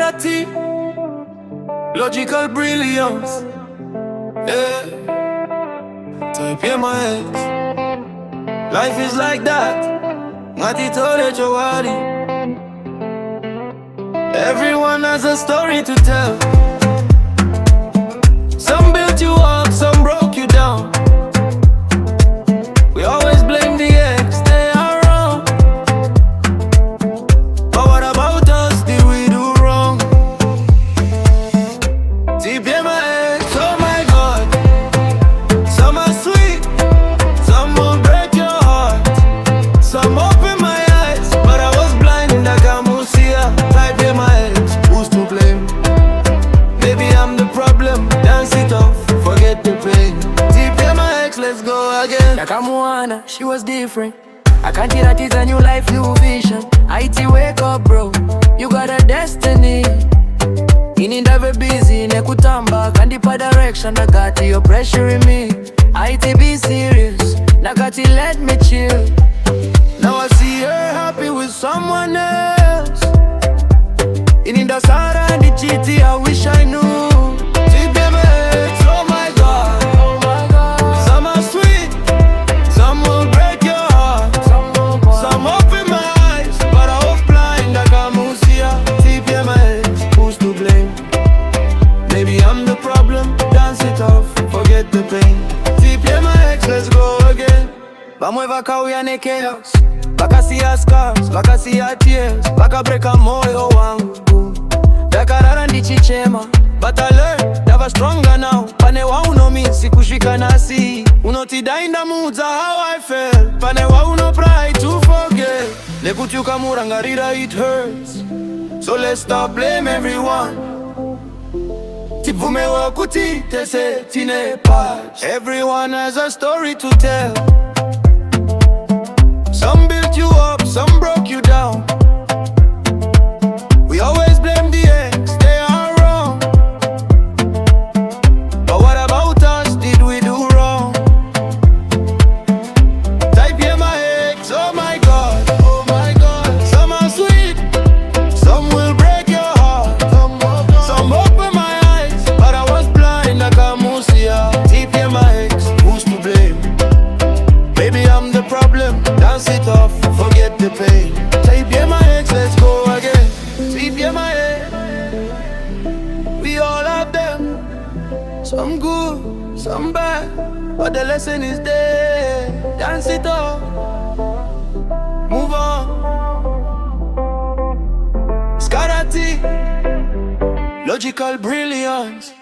Skara Tee, logical brilliance. Yeah, type yemaEx. Life is like that. Ngati tole chowari. Everyone has a story to tell. Some built you up, some broke you down. We always blame the ex, they are wrong. But what about us, did we do wrong? Deep in my ex, oh my God. Some are sweet, some will break your heart. Some open my eyes, but I was blind in the Gamusia. Type in my ex, who's to blame? Maybe I'm the problem, dance it off, forget the pain. Deep in my ex, let's go again. Nakamuana, she was different. I can't see that it's a new life, new vision. IT wake up bro, you got a destiny. Inindave busy, nekutamba, kandipa direction. I got your pressure in me. IT be serious, nakati let me chill. Now I see her happy with someone else. Ininda Sara and the GT, I wish I knew. Deep in my ex, oh my God. Oh my God. Some are sweet, some will break your heart. Some open my eyes, but I was blind like a musia. Deep in my ex, who's to blame? Maybe I'm the problem, dance it off, forget the pain. Deep in my ex, let's go again. Vamweva kauya ne chaos, baka siya scars, baka siya tears, baka breaka moyo wangu. Dakarara ndichichema, but I learned that was stronger now. Pane wa uno mi sikushika nasi, unotida in the moods of how I felt. Pane wa uno pride to forget, nekutyuka murangarira it hurts. So let's stop blame everyone. Tivume wa kuti tese tine patch. Everyone has a story to tell. Some built you up, some broke you down. We always blame the ex, they are wrong. But what about us, did we do wrong? Type here my ex, oh my God, oh my God. Some are sweet, some will break your heart. Some open my eyes, but I was blind like a musia. Type here my ex, who's to blame? Maybe I'm the problem, dance it off, forget the pain. Type here my ex, let's go again. Type here my ex, we all have them. Some good, some bad, but the lesson is there. Dance it off, move on. Skara Tee, logical brilliance.